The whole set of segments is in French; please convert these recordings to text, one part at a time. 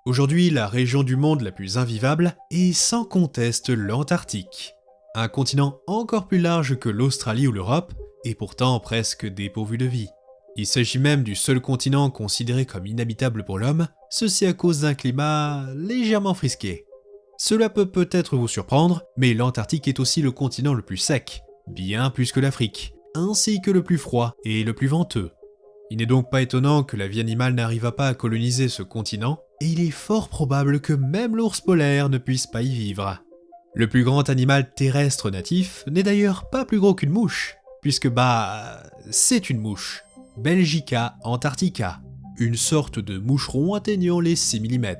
Aujourd'hui, la région du monde la plus invivable est sans conteste l'Antarctique. Un continent encore plus large que l'Australie ou l'Europe, et pourtant presque dépourvu de vie. Il s'agit même du seul continent considéré comme inhabitable pour l'homme, ceci à cause d'un climat légèrement frisqué. Cela peut peut-être vous surprendre, mais l'Antarctique est aussi le continent le plus sec, bien plus que l'Afrique, ainsi que le plus froid et le plus venteux. Il n'est donc pas étonnant que la vie animale n'arriva pas à coloniser ce continent, et il est fort probable que même l'ours polaire ne puisse pas y vivre. Le plus grand animal terrestre natif n'est d'ailleurs pas plus gros qu'une mouche, puisque c'est une mouche, Belgica antarctica, une sorte de moucheron atteignant les 6 mm.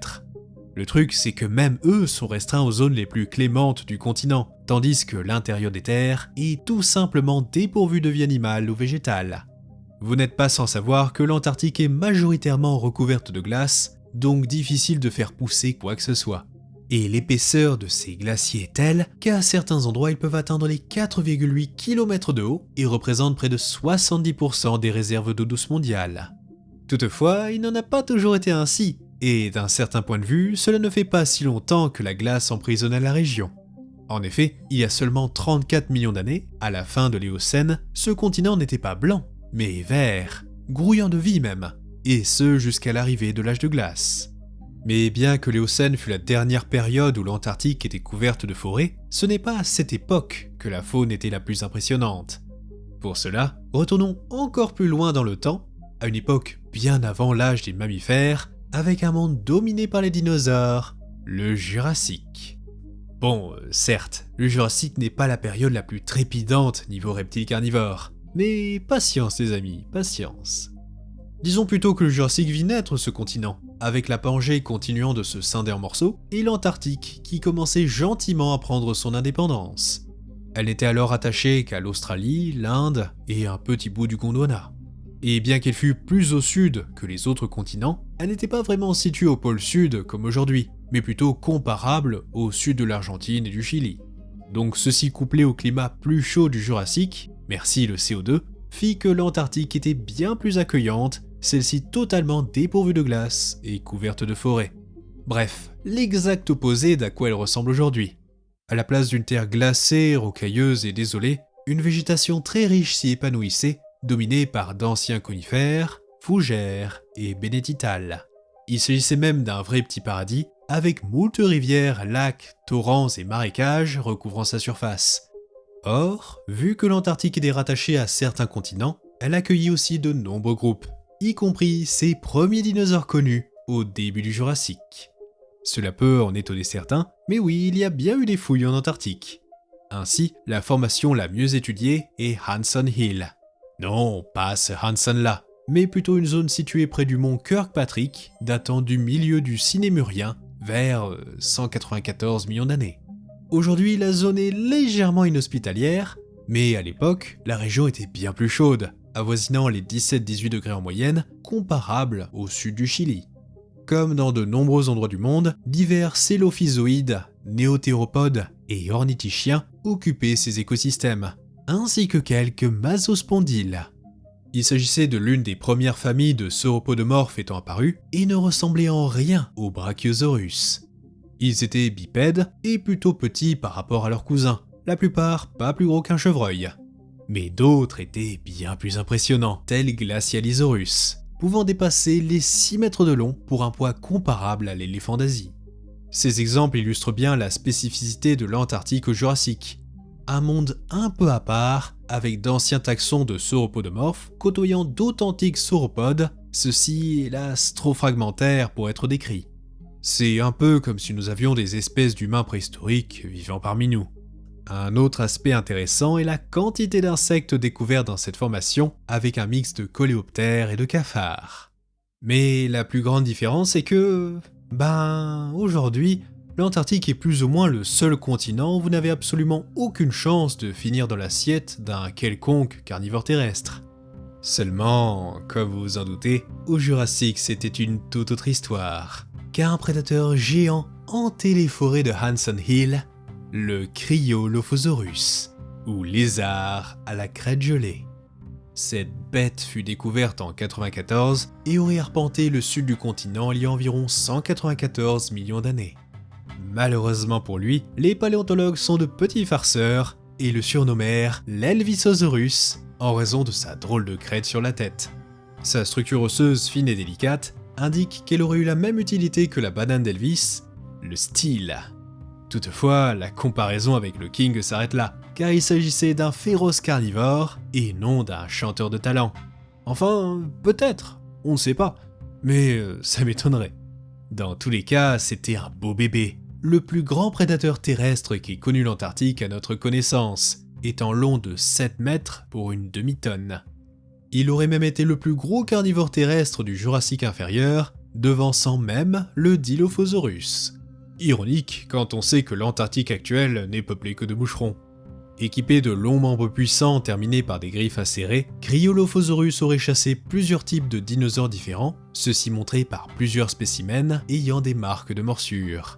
Le truc, c'est que même eux sont restreints aux zones les plus clémentes du continent, tandis que l'intérieur des terres est tout simplement dépourvu de vie animale ou végétale. Vous n'êtes pas sans savoir que l'Antarctique est majoritairement recouverte de glace, donc difficile de faire pousser quoi que ce soit. Et l'épaisseur de ces glaciers est telle qu'à certains endroits ils peuvent atteindre les 4,8 km de haut et représentent près de 70% des réserves d'eau douce mondiales. Toutefois, il n'en a pas toujours été ainsi, et d'un certain point de vue, cela ne fait pas si longtemps que la glace emprisonnait la région. En effet, il y a seulement 34 millions d'années, à la fin de l'Éocène, ce continent n'était pas blanc, mais vert, grouillant de vie même, et ce jusqu'à l'arrivée de l'âge de glace. Mais bien que l'Éocène fut la dernière période où l'Antarctique était couverte de forêts, ce n'est pas à cette époque que la faune était la plus impressionnante. Pour cela, retournons encore plus loin dans le temps, à une époque bien avant l'âge des mammifères, avec un monde dominé par les dinosaures, le Jurassique. Bon, certes, le Jurassique n'est pas la période la plus trépidante niveau reptiles carnivores, mais patience les amis, patience. Disons plutôt que le Jurassique vit naître ce continent, avec la Pangée continuant de se scinder en morceaux, et l'Antarctique qui commençait gentiment à prendre son indépendance. Elle n'était alors attachée qu'à l'Australie, l'Inde et un petit bout du Gondwana. Et bien qu'elle fût plus au sud que les autres continents, elle n'était pas vraiment située au pôle sud comme aujourd'hui, mais plutôt comparable au sud de l'Argentine et du Chili. Donc ceci couplé au climat plus chaud du Jurassique, merci le CO2, fit que l'Antarctique était bien plus accueillante, celle-ci totalement dépourvue de glace et couverte de forêts. Bref, l'exact opposé d'à quoi elle ressemble aujourd'hui. À la place d'une terre glacée, rocailleuse et désolée, une végétation très riche s'y épanouissait, dominée par d'anciens conifères, fougères et bénétitales. Il s'agissait même d'un vrai petit paradis, avec moult rivières, lacs, torrents et marécages recouvrant sa surface. Or, vu que l'Antarctique était rattachée à certains continents, elle accueillit aussi de nombreux groupes, y compris ses premiers dinosaures connus au début du Jurassique. Cela peut en étonner certains, mais oui, il y a bien eu des fouilles en Antarctique. Ainsi, la formation la mieux étudiée est Hanson Hill. Non, pas ce Hanson-là, mais plutôt une zone située près du mont Kirkpatrick, datant du milieu du Sinémurien, vers 194 millions d'années. Aujourd'hui, la zone est légèrement inhospitalière, mais à l'époque, la région était bien plus chaude, avoisinant les 17-18 degrés en moyenne, comparable au sud du Chili. Comme dans de nombreux endroits du monde, divers célophysoïdes, néothéropodes et ornithischiens occupaient ces écosystèmes, ainsi que quelques masospondyles. Il s'agissait de l'une des premières familles de sauropodomorphes étant apparues et ne ressemblaient en rien aux Brachiosaurus. Ils étaient bipèdes et plutôt petits par rapport à leurs cousins, la plupart pas plus gros qu'un chevreuil. Mais d'autres étaient bien plus impressionnants, tels Glacialisaurus, pouvant dépasser les 6 mètres de long pour un poids comparable à l'éléphant d'Asie. Ces exemples illustrent bien la spécificité de l'Antarctique au Jurassique. Un monde un peu à part, avec d'anciens taxons de sauropodomorphes côtoyant d'authentiques sauropodes, ceux-ci hélas trop fragmentaires pour être décrits. C'est un peu comme si nous avions des espèces d'humains préhistoriques vivant parmi nous. Un autre aspect intéressant est la quantité d'insectes découverts dans cette formation avec un mix de coléoptères et de cafards. Mais la plus grande différence est que, aujourd'hui, l'Antarctique est plus ou moins le seul continent où vous n'avez absolument aucune chance de finir dans l'assiette d'un quelconque carnivore terrestre. Seulement, comme vous vous en doutez, au Jurassique c'était une toute autre histoire, car un prédateur géant hantait les forêts de Hanson Hill, le Cryolophosaurus, ou lézard à la crête gelée. cette bête fut découverte en 94 et aurait arpenté le sud du continent il y a environ 194 millions d'années. Malheureusement pour lui, les paléontologues sont de petits farceurs et le surnommèrent l'Elvisosaurus en raison de sa drôle de crête sur la tête. Sa structure osseuse fine et délicate indique qu'elle aurait eu la même utilité que la banane d'Elvis, le style. Toutefois, la comparaison avec le King s'arrête là, car il s'agissait d'un féroce carnivore et non d'un chanteur de talent. Enfin, peut-être, on ne sait pas, mais ça m'étonnerait. Dans tous les cas, c'était un beau bébé, le plus grand prédateur terrestre qu'ait connu l'Antarctique à notre connaissance, étant long de 7 mètres pour une demi-tonne. Il aurait même été le plus gros carnivore terrestre du Jurassique inférieur, devançant même le Dilophosaurus. Ironique quand on sait que l'Antarctique actuelle n'est peuplée que de boucherons. Équipé de longs membres puissants terminés par des griffes acérées, Cryolophosaurus aurait chassé plusieurs types de dinosaures différents, ceux-ci montrés par plusieurs spécimens ayant des marques de morsure.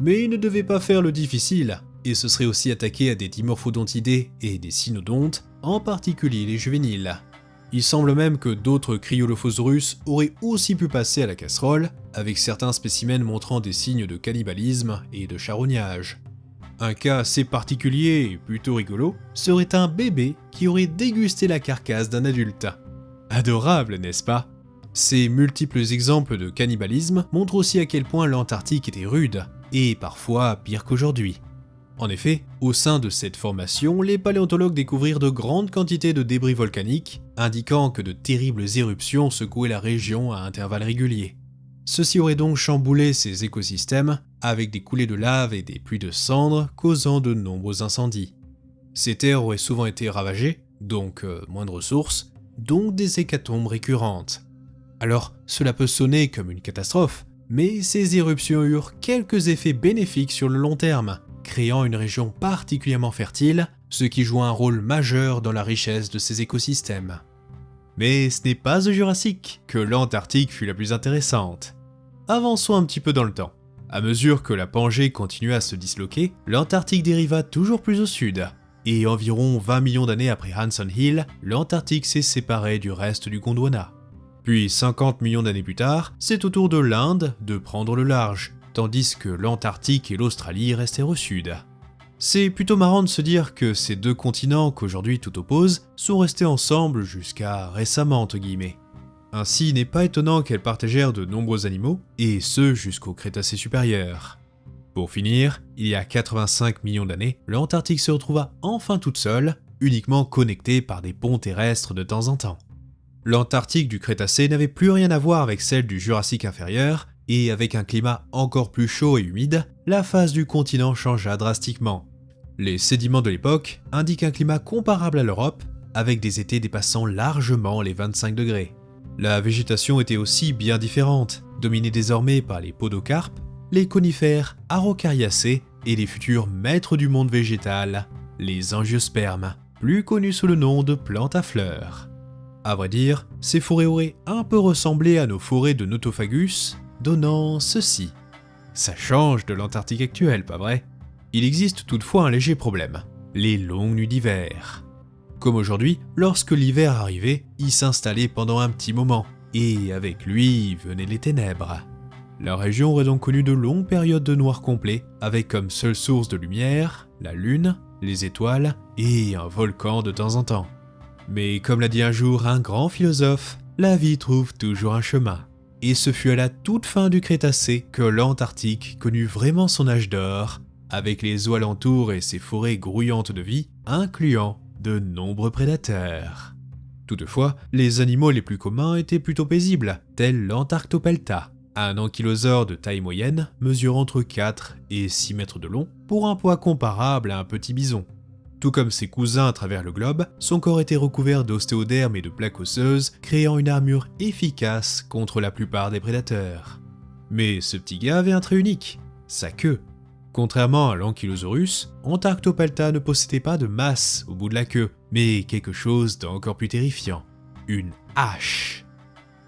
Mais il ne devait pas faire le difficile, et se serait aussi attaqué à des dimorphodontidés et des cynodontes, en particulier les juvéniles. Il semble même que d'autres Cryolophosaurus auraient aussi pu passer à la casserole, avec certains spécimens montrant des signes de cannibalisme et de charognage. Un cas assez particulier et plutôt rigolo serait un bébé qui aurait dégusté la carcasse d'un adulte. Adorable, n'est-ce pas? Ces multiples exemples de cannibalisme montrent aussi à quel point l'Antarctique était rude, et parfois pire qu'aujourd'hui. En effet, au sein de cette formation, les paléontologues découvrirent de grandes quantités de débris volcaniques, indiquant que de terribles éruptions secouaient la région à intervalles réguliers. Ceci aurait donc chamboulé ces écosystèmes, avec des coulées de lave et des pluies de cendres causant de nombreux incendies. Ces terres auraient souvent été ravagées, donc moins de ressources, donc des hécatombes récurrentes. Alors, cela peut sonner comme une catastrophe, mais ces éruptions eurent quelques effets bénéfiques sur le long terme, créant une région particulièrement fertile, ce qui joue un rôle majeur dans la richesse de ces écosystèmes. Mais ce n'est pas au Jurassique que l'Antarctique fut la plus intéressante. Avançons un petit peu dans le temps. À mesure que la Pangée continua à se disloquer, l'Antarctique dériva toujours plus au sud, et environ 20 millions d'années après Hanson Hill, l'Antarctique s'est séparé du reste du Gondwana. Puis 50 millions d'années plus tard, c'est au tour de l'Inde de prendre le large, tandis que l'Antarctique et l'Australie restèrent au sud. C'est plutôt marrant de se dire que ces deux continents qu'aujourd'hui tout oppose sont restés ensemble jusqu'à récemment entre guillemets. Ainsi, il n'est pas étonnant qu'elles partagèrent de nombreux animaux, et ce jusqu'au Crétacé supérieur. Pour finir, il y a 85 millions d'années, l'Antarctique se retrouva enfin toute seule, uniquement connectée par des ponts terrestres de temps en temps. L'Antarctique du Crétacé n'avait plus rien à voir avec celle du Jurassique inférieur, et avec un climat encore plus chaud et humide, la face du continent changea drastiquement. Les sédiments de l'époque indiquent un climat comparable à l'Europe, avec des étés dépassant largement les 25 degrés. La végétation était aussi bien différente, dominée désormais par les podocarpes, les conifères araucariacées et les futurs maîtres du monde végétal, les angiospermes, plus connus sous le nom de plantes à fleurs. À vrai dire, ces forêts auraient un peu ressemblé à nos forêts de Notophagus, donnant ceci. Ça change de l'Antarctique actuelle, pas vrai? Il existe toutefois un léger problème, les longues nuits d'hiver. Comme aujourd'hui, lorsque l'hiver arrivait, il s'installait pendant un petit moment, et avec lui venaient les ténèbres. La région aurait donc connu de longues périodes de noir complet, avec comme seule source de lumière, la lune, les étoiles et un volcan de temps en temps. Mais comme l'a dit un jour un grand philosophe, la vie trouve toujours un chemin. Et ce fut à la toute fin du Crétacé que l'Antarctique connut vraiment son âge d'or, avec les eaux alentours et ses forêts grouillantes de vie, incluant de nombreux prédateurs. Toutefois, les animaux les plus communs étaient plutôt paisibles, tels l'Antarctopelta, un ankylosaure de taille moyenne, mesurant entre 4 et 6 mètres de long, pour un poids comparable à un petit bison. Tout comme ses cousins à travers le globe, son corps était recouvert d'ostéodermes et de plaques osseuses, créant une armure efficace contre la plupart des prédateurs. Mais ce petit gars avait un trait unique, sa queue. Contrairement à l'Ankylosaurus, Antarctopelta ne possédait pas de masse au bout de la queue, mais quelque chose d'encore plus terrifiant, une hache.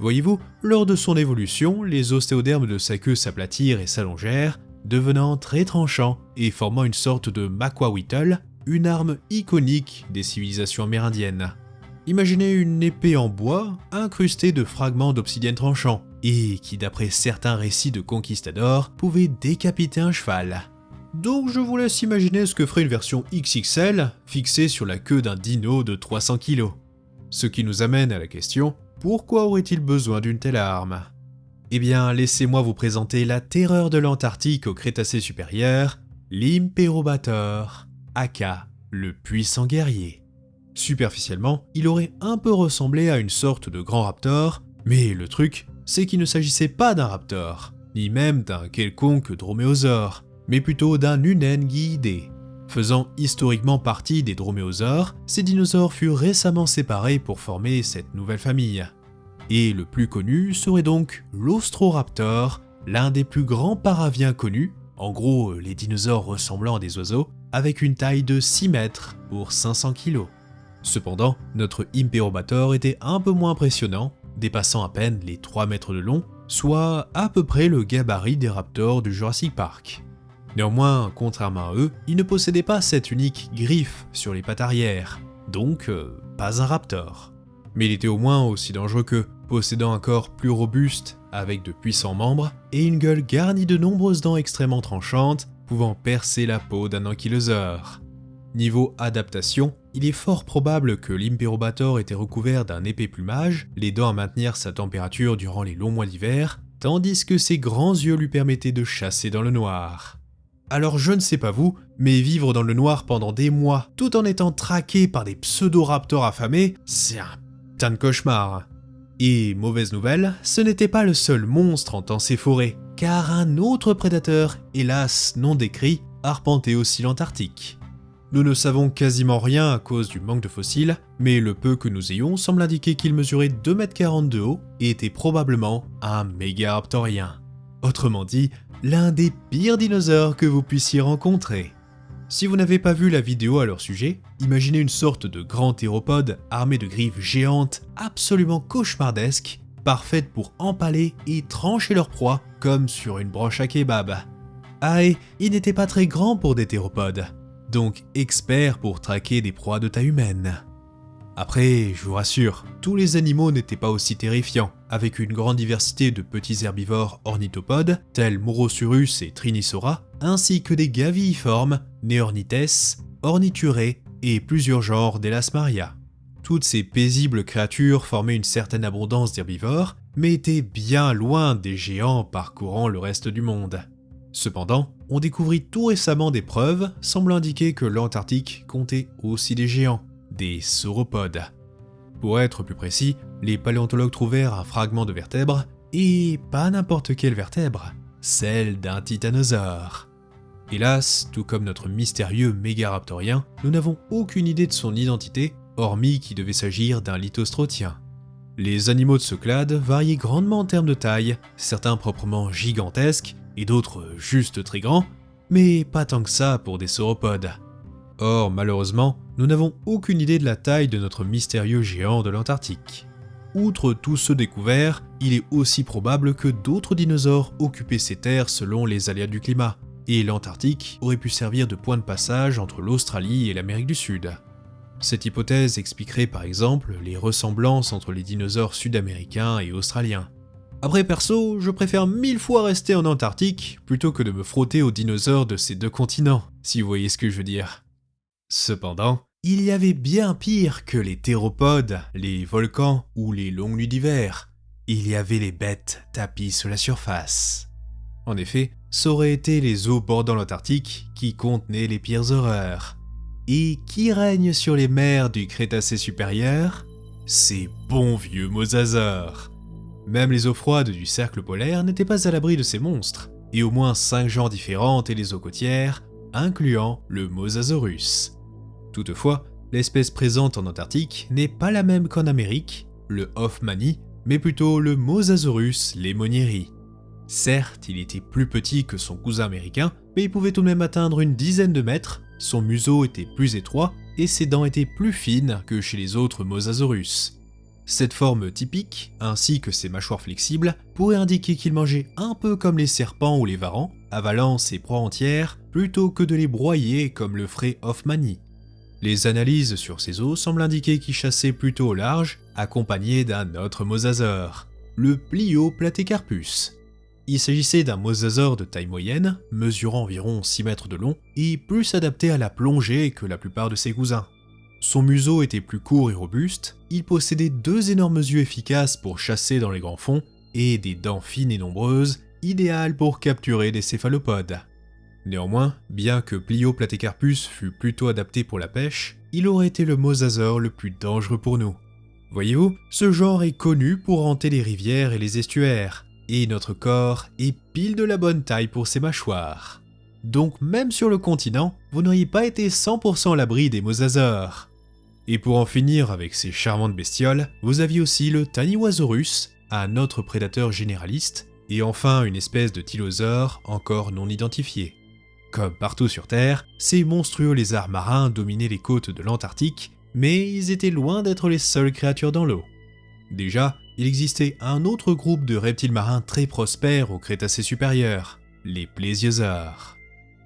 Voyez-vous, lors de son évolution, les ostéodermes de sa queue s'aplatirent et s'allongèrent, devenant très tranchants et formant une sorte de Maquawittle, une arme iconique des civilisations amérindiennes. Imaginez une épée en bois incrustée de fragments d'obsidienne tranchants et qui, d'après certains récits de conquistadors, pouvait décapiter un cheval. Donc je vous laisse imaginer ce que ferait une version XXL fixée sur la queue d'un dino de 300 kg. Ce qui nous amène à la question, pourquoi aurait-il besoin d'une telle arme ? Eh bien, laissez-moi vous présenter la terreur de l'Antarctique au Crétacé supérieur, l'Impérobator, aka le puissant guerrier. Superficiellement, il aurait un peu ressemblé à une sorte de grand raptor, mais le truc, c'est qu'il ne s'agissait pas d'un raptor, ni même d'un quelconque droméosaure, mais plutôt d'un unenguidé. Faisant historiquement partie des droméosaures, ces dinosaures furent récemment séparés pour former cette nouvelle famille. Et le plus connu serait donc l'Austroraptor, l'un des plus grands paraviens connus, en gros les dinosaures ressemblant à des oiseaux, avec une taille de 6 mètres pour 500 kg. Cependant, notre Impérobator était un peu moins impressionnant, dépassant à peine les 3 mètres de long, soit à peu près le gabarit des raptors du Jurassic Park. Néanmoins, contrairement à eux, il ne possédait pas cette unique griffe sur les pattes arrière, donc pas un raptor. Mais il était au moins aussi dangereux qu'eux, possédant un corps plus robuste, avec de puissants membres, et une gueule garnie de nombreuses dents extrêmement tranchantes, pouvant percer la peau d'un ankylosaure. Niveau adaptation, il est fort probable que l'Impérobator était recouvert d'un épais plumage, l'aidant à maintenir sa température durant les longs mois d'hiver, tandis que ses grands yeux lui permettaient de chasser dans le noir. Alors je ne sais pas vous, mais vivre dans le noir pendant des mois, tout en étant traqué par des pseudo-raptors affamés, c'est un putain de cauchemar. Et mauvaise nouvelle, ce n'était pas le seul monstre hantant ces forêts, car un autre prédateur, hélas non décrit, arpentait aussi l'Antarctique. Nous ne savons quasiment rien à cause du manque de fossiles, mais le peu que nous ayons semble indiquer qu'il mesurait 2,40 m de haut et était probablement un mégaraptorien. Autrement dit, l'un des pires dinosaures que vous puissiez rencontrer. Si vous n'avez pas vu la vidéo à leur sujet, imaginez une sorte de grand théropode armé de griffes géantes absolument cauchemardesques, parfaites pour empaler et trancher leur proie comme sur une broche à kebab. Ah et il n'était pas très grand pour des théropodes, donc expert pour traquer des proies de taille humaine. Après, je vous rassure, tous les animaux n'étaient pas aussi terrifiants, avec une grande diversité de petits herbivores ornithopodes, tels Morosurus et Trinisora, ainsi que des gavilliformes, Neornithes, Ornithurés et plusieurs genres d'Elasmaria. Toutes ces paisibles créatures formaient une certaine abondance d'herbivores, mais étaient bien loin des géants parcourant le reste du monde. Cependant, on découvrit tout récemment des preuves semblant indiquer que l'Antarctique comptait aussi des géants, des sauropodes. Pour être plus précis, les paléontologues trouvèrent un fragment de vertèbre, et pas n'importe quelle vertèbre, celle d'un titanosaure. Hélas, tout comme notre mystérieux mégaraptorien, nous n'avons aucune idée de son identité, hormis qu'il devait s'agir d'un lithostrotien. Les animaux de ce clade variaient grandement en termes de taille, certains proprement gigantesques, et d'autres juste très grands, mais pas tant que ça pour des sauropodes. Or, malheureusement, nous n'avons aucune idée de la taille de notre mystérieux géant de l'Antarctique. Outre tous ceux découverts, il est aussi probable que d'autres dinosaures occupaient ces terres selon les aléas du climat, et l'Antarctique aurait pu servir de point de passage entre l'Australie et l'Amérique du Sud. Cette hypothèse expliquerait par exemple les ressemblances entre les dinosaures sud-américains et australiens. Après perso, je préfère 1000 fois rester en Antarctique plutôt que de me frotter aux dinosaures de ces deux continents, si vous voyez ce que je veux dire. Cependant, il y avait bien pire que les théropodes, les volcans ou les longues nuits d'hiver. Il y avait les bêtes tapies sur la surface. En effet, ça aurait été les eaux bordant l'Antarctique qui contenaient les pires horreurs. Et qui règne sur les mers du Crétacé supérieur ? Ces bons vieux mosasaures. Même les eaux froides du cercle polaire n'étaient pas à l'abri de ces monstres, et au moins 5 genres différents étaient les eaux côtières, incluant le Mosasaurus. Toutefois, l'espèce présente en Antarctique n'est pas la même qu'en Amérique, le Hoffmanni, mais plutôt le Mosasaurus lemonieri. Certes, il était plus petit que son cousin américain, mais il pouvait tout de même atteindre une dizaine de mètres, son museau était plus étroit et ses dents étaient plus fines que chez les autres Mosasaurus. Cette forme typique, ainsi que ses mâchoires flexibles, pourrait indiquer qu'il mangeait un peu comme les serpents ou les varans, avalant ses proies entières plutôt que de les broyer comme le ferait Hoffmanni. Les analyses sur ces os semblent indiquer qu'il chassait plutôt au large, accompagné d'un autre mosasaure, le Plioplatecarpus. Il s'agissait d'un mosasaure de taille moyenne, mesurant environ 6 mètres de long, et plus adapté à la plongée que la plupart de ses cousins. Son museau était plus court et robuste, il possédait 2 énormes yeux efficaces pour chasser dans les grands fonds, et des dents fines et nombreuses, idéales pour capturer des céphalopodes. Néanmoins, bien que Plioplatecarpus fût plutôt adapté pour la pêche, il aurait été le mosasaure le plus dangereux pour nous. Voyez-vous, ce genre est connu pour hanter les rivières et les estuaires, et notre corps est pile de la bonne taille pour ses mâchoires. Donc même sur le continent, vous n'auriez pas été 100% à l'abri des mosasaures. Et pour en finir avec ces charmantes bestioles, vous aviez aussi le Taniwasaurus, un autre prédateur généraliste, et enfin une espèce de tylosaure encore non identifiée. Comme partout sur Terre, ces monstrueux lézards marins dominaient les côtes de l'Antarctique, mais ils étaient loin d'être les seules créatures dans l'eau. Déjà, il existait un autre groupe de reptiles marins très prospères au Crétacé supérieur, les plésiosaures.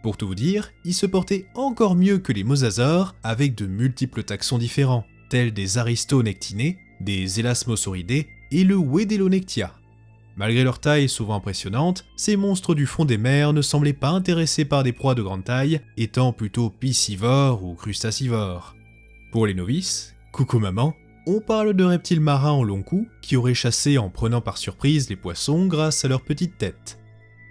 Pour tout vous dire, ils se portaient encore mieux que les mosasaures avec de multiples taxons différents, tels des aristonectinés, des élasmosauridés et le Wedellonectia. Malgré leur taille souvent impressionnante, ces monstres du fond des mers ne semblaient pas intéressés par des proies de grande taille, étant plutôt piscivores ou crustacivores. Pour les novices, coucou maman, on parle de reptiles marins en long cou qui auraient chassé en prenant par surprise les poissons grâce à leur petite tête.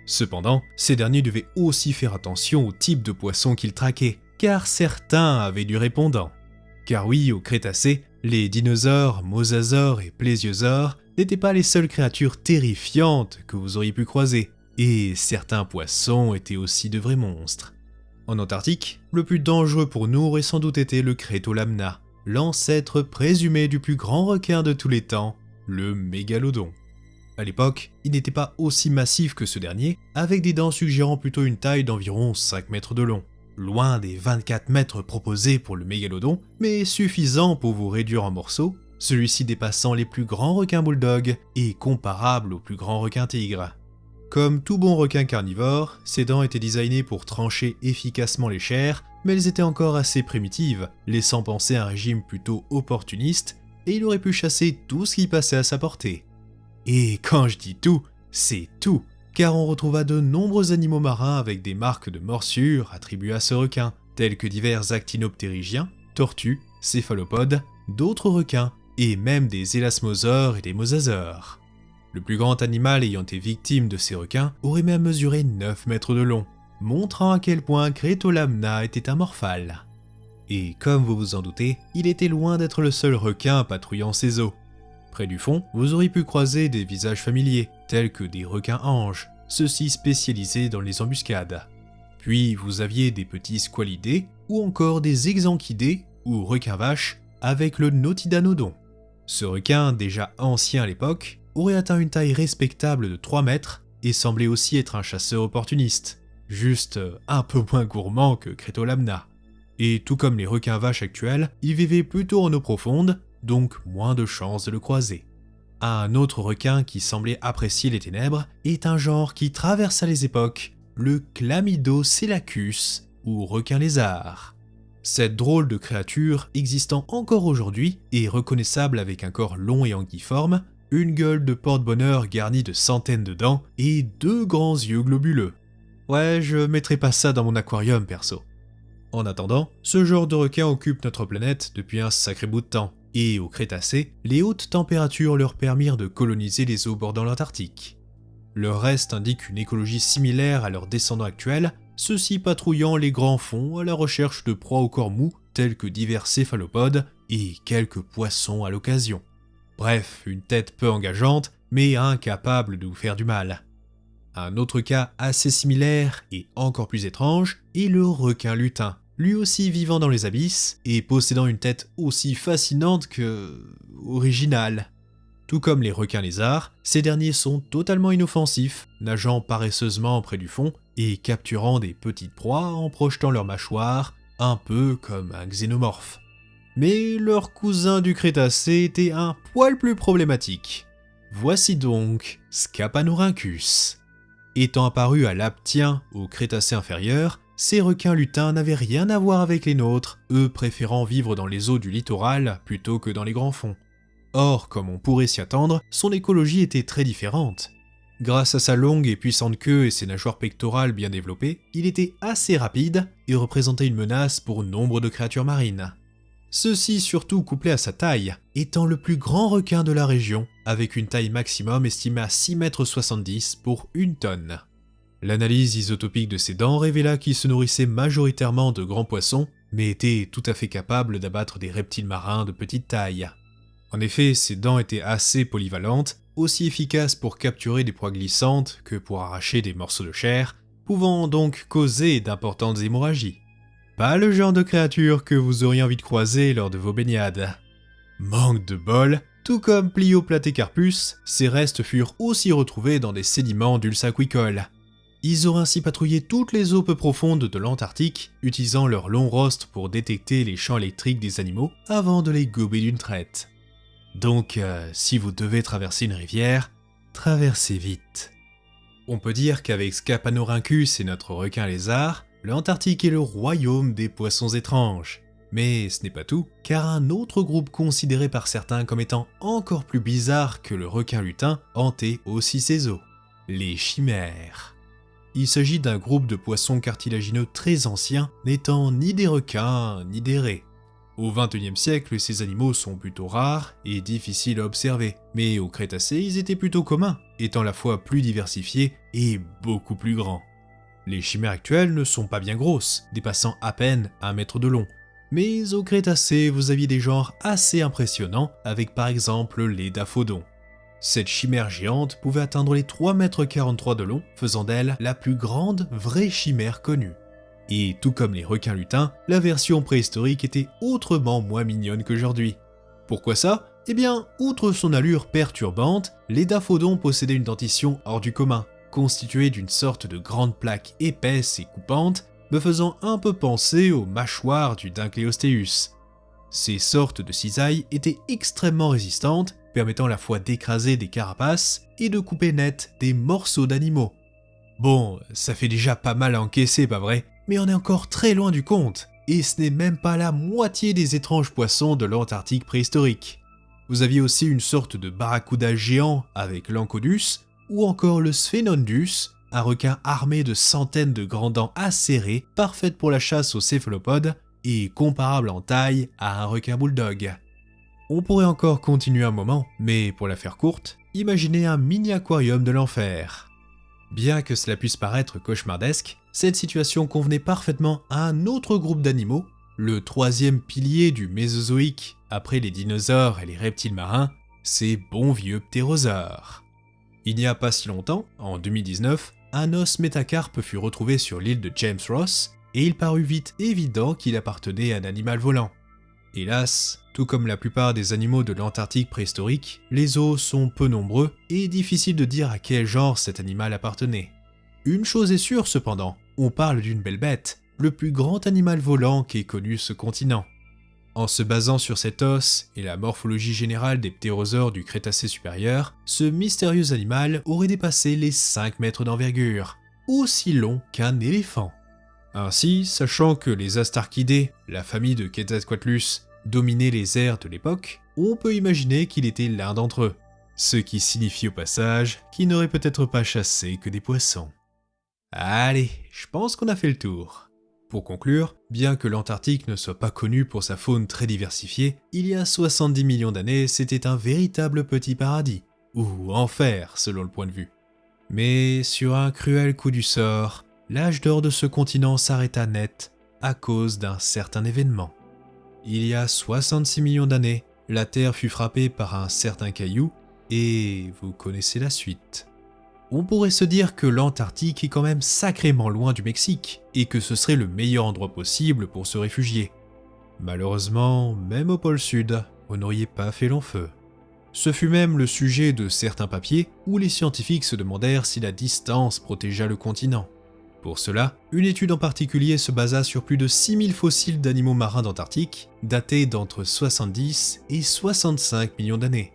Cependant, ces derniers devaient aussi faire attention au type de poisson qu'ils traquaient, car certains avaient du répondant. Car oui, au Crétacé, les dinosaures, mosasaures et plésiosaures n'étaient pas les seules créatures terrifiantes que vous auriez pu croiser, et certains poissons étaient aussi de vrais monstres. En Antarctique, le plus dangereux pour nous aurait sans doute été le Crétolamna, l'ancêtre présumé du plus grand requin de tous les temps, le mégalodon. À l'époque, il n'était pas aussi massif que ce dernier, avec des dents suggérant plutôt une taille d'environ 5 mètres de long. Loin des 24 mètres proposés pour le mégalodon, mais suffisant pour vous réduire en morceaux, celui-ci dépassant les plus grands requins bulldog et comparable aux plus grands requins tigres. Comme tout bon requin carnivore, ses dents étaient designées pour trancher efficacement les chairs, mais elles étaient encore assez primitives, laissant penser à un régime plutôt opportuniste, et il aurait pu chasser tout ce qui passait à sa portée. Et quand je dis tout, c'est tout, car on retrouva de nombreux animaux marins avec des marques de morsures attribuées à ce requin, tels que divers actinoptérygiens, tortues, céphalopodes, d'autres requins, et même des élasmosaures et des mosasaures. Le plus grand animal ayant été victime de ces requins aurait même mesuré 9 mètres de long, montrant à quel point Crétolamna était un morphale. Et comme vous vous en doutez, il était loin d'être le seul requin patrouillant ces eaux. Près du fond, vous auriez pu croiser des visages familiers, tels que des requins-anges, ceux-ci spécialisés dans les embuscades. Puis vous aviez des petits squalidés, ou encore des exanchidés, ou requins-vaches, avec le Nautidanodon. Ce requin, déjà ancien à l'époque, aurait atteint une taille respectable de 3 mètres et semblait aussi être un chasseur opportuniste, juste un peu moins gourmand que Crétolamna. Et tout comme les requins-vaches actuels, il vivait plutôt en eau profonde, donc moins de chances de le croiser. Un autre requin qui semblait apprécier les ténèbres est un genre qui traversa les époques, le Chlamydocoelacus, ou requin-lézard. Cette drôle de créature existant encore aujourd'hui et reconnaissable avec un corps long et anguilliforme, une gueule de porte-bonheur garnie de centaines de dents et 2 grands yeux globuleux. Ouais, je mettrai pas ça dans mon aquarium perso. En attendant, ce genre de requin occupe notre planète depuis un sacré bout de temps, et au Crétacé, les hautes températures leur permirent de coloniser les eaux bordant l'Antarctique. Leur reste indique une écologie similaire à leurs descendants actuels, ceux-ci patrouillant les grands fonds à la recherche de proies au corps mou tels que divers céphalopodes et quelques poissons à l'occasion. Bref, une tête peu engageante, mais incapable de vous faire du mal. Un autre cas assez similaire et encore plus étrange est le requin lutin, lui aussi vivant dans les abysses et possédant une tête aussi fascinante que originale. Tout comme les requins lézards, ces derniers sont totalement inoffensifs, nageant paresseusement près du fond et capturant des petites proies en projetant leurs mâchoires, un peu comme un xénomorphe. Mais leur cousin du Crétacé était un poil plus problématique. Voici donc Scapanorhynchus. Étant apparu à l'Aptien au Crétacé inférieur, ces requins lutins n'avaient rien à voir avec les nôtres, eux préférant vivre dans les eaux du littoral plutôt que dans les grands fonds. Or, comme on pourrait s'y attendre, son écologie était très différente. Grâce à sa longue et puissante queue et ses nageoires pectorales bien développées, il était assez rapide et représentait une menace pour nombre de créatures marines. Ceci surtout couplé à sa taille, étant le plus grand requin de la région, avec une taille maximum estimée à 6,70 m pour 1 tonne. L'analyse isotopique de ses dents révéla qu'il se nourrissait majoritairement de grands poissons, mais était tout à fait capable d'abattre des reptiles marins de petite taille. En effet, ses dents étaient assez polyvalentes, aussi efficaces pour capturer des proies glissantes que pour arracher des morceaux de chair, pouvant donc causer d'importantes hémorragies. Pas le genre de créature que vous auriez envie de croiser lors de vos baignades. Manque de bol, tout comme Plioplathécarpus, ces restes furent aussi retrouvés dans des sédiments d'Ulsaquicole. Ils auraient ainsi patrouillé toutes les eaux peu profondes de l'Antarctique, utilisant leur long rostre pour détecter les champs électriques des animaux avant de les gober d'une traite. Donc, si vous devez traverser une rivière, traversez vite. On peut dire qu'avec Scapanorhynchus et notre requin lézard, l'Antarctique est le royaume des poissons étranges. Mais ce n'est pas tout, car un autre groupe considéré par certains comme étant encore plus bizarre que le requin lutin hantait aussi ces eaux, les chimères. Il s'agit d'un groupe de poissons cartilagineux très anciens, n'étant ni des requins ni des raies. Au XXIe siècle, ces animaux sont plutôt rares et difficiles à observer, mais au Crétacé, ils étaient plutôt communs, étant à la fois plus diversifiés et beaucoup plus grands. Les chimères actuelles ne sont pas bien grosses, dépassant à peine 1 mètre de long. Mais au Crétacé, vous aviez des genres assez impressionnants, avec par exemple les Daphodons. Cette chimère géante pouvait atteindre les 3,43 m de long, faisant d'elle la plus grande vraie chimère connue. Et tout comme les requins lutins, la version préhistorique était autrement moins mignonne qu'aujourd'hui. Pourquoi ça ? Eh bien, outre son allure perturbante, les Daphodons possédaient une dentition hors du commun, constituée d'une sorte de grande plaque épaisse et coupante, me faisant un peu penser aux mâchoires du Dynceustéus. Ces sortes de cisailles étaient extrêmement résistantes, permettant à la fois d'écraser des carapaces et de couper net des morceaux d'animaux. Bon, ça fait déjà pas mal à encaisser, pas vrai ? Mais on est encore très loin du compte, et ce n'est même pas la moitié des étranges poissons de l'Antarctique préhistorique. Vous aviez aussi une sorte de barracuda géant avec l'Ancodus, ou encore le Sphenondus, un requin armé de centaines de grands dents acérées, parfaites pour la chasse aux céphalopodes, et comparable en taille à un requin bulldog. On pourrait encore continuer un moment, mais pour la faire courte, imaginez un mini-aquarium de l'enfer. Bien que cela puisse paraître cauchemardesque, cette situation convenait parfaitement à un autre groupe d'animaux, le troisième pilier du Mésozoïque, après les dinosaures et les reptiles marins, ces bons vieux ptérosaures. Il n'y a pas si longtemps, en 2019, un os métacarpe fut retrouvé sur l'île de James Ross, et il parut vite évident qu'il appartenait à un animal volant. Hélas, tout comme la plupart des animaux de l'Antarctique préhistorique, les os sont peu nombreux et difficile de dire à quel genre cet animal appartenait. Une chose est sûre cependant, on parle d'une belle bête, le plus grand animal volant qu'ait connu ce continent. En se basant sur cet os et la morphologie générale des ptérosaures du Crétacé supérieur, ce mystérieux animal aurait dépassé les 5 mètres d'envergure, aussi long qu'un éléphant. Ainsi, sachant que les Astarchidés, la famille de Quetzalcoatlus, dominaient les airs de l'époque, on peut imaginer qu'il était l'un d'entre eux, ce qui signifie au passage qu'il n'aurait peut-être pas chassé que des poissons. Allez, je pense qu'on a fait le tour. Pour conclure, bien que l'Antarctique ne soit pas connu pour sa faune très diversifiée, il y a 70 millions d'années, c'était un véritable petit paradis, ou enfer selon le point de vue. Mais sur un cruel coup du sort, l'âge d'or de ce continent s'arrêta net à cause d'un certain événement. Il y a 66 millions d'années, la Terre fut frappée par un certain caillou, et vous connaissez la suite. On pourrait se dire que l'Antarctique est quand même sacrément loin du Mexique, et que ce serait le meilleur endroit possible pour se réfugier. Malheureusement, même au pôle Sud, vous n'auriez pas fait long feu. Ce fut même le sujet de certains papiers où les scientifiques se demandèrent si la distance protégeait le continent. Pour cela, une étude en particulier se basa sur plus de 6000 fossiles d'animaux marins d'Antarctique, datés d'entre 70 et 65 millions d'années.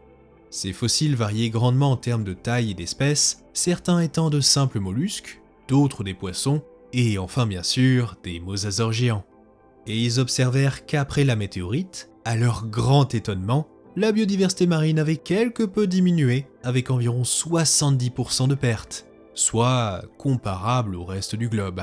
Ces fossiles variaient grandement en termes de taille et d'espèces, certains étant de simples mollusques, d'autres des poissons, et enfin bien sûr des mosasaures géants. Et ils observèrent qu'après la météorite, à leur grand étonnement, la biodiversité marine avait quelque peu diminué avec environ 70% de pertes, soit comparable au reste du globe.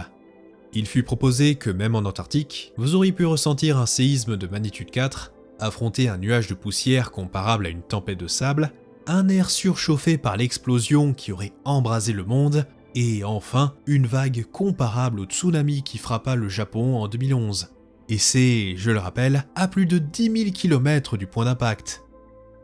Il fut proposé que même en Antarctique, vous auriez pu ressentir un séisme de magnitude 4, affronter un nuage de poussière comparable à une tempête de sable, un air surchauffé par l'explosion qui aurait embrasé le monde, et enfin une vague comparable au tsunami qui frappa le Japon en 2011. Et c'est, je le rappelle, à plus de 10 000 km du point d'impact.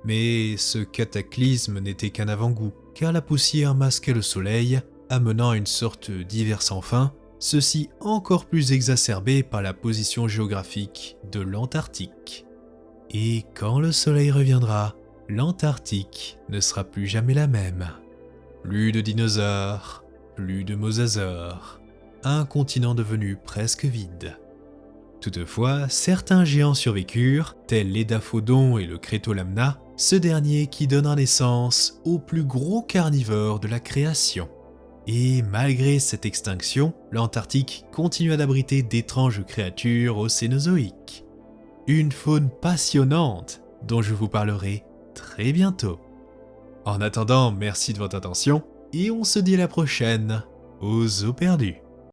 Mais ce cataclysme n'était qu'un avant-goût, car la poussière masquait le soleil, amenant à une sorte d'hiver sans fin, ceci encore plus exacerbé par la position géographique de l'Antarctique. Et quand le soleil reviendra, l'Antarctique ne sera plus jamais la même. Plus de dinosaures, plus de mosasaures, un continent devenu presque vide. Toutefois, certains géants survécurent, tels l'Édaphodon et le Crétolamna, ce dernier qui donnera naissance au plus gros carnivore de la création. Et malgré cette extinction, l'Antarctique continua d'abriter d'étranges créatures au Cénozoïque. Une faune passionnante dont je vous parlerai très bientôt. En attendant, merci de votre attention et on se dit à la prochaine aux eaux perdues.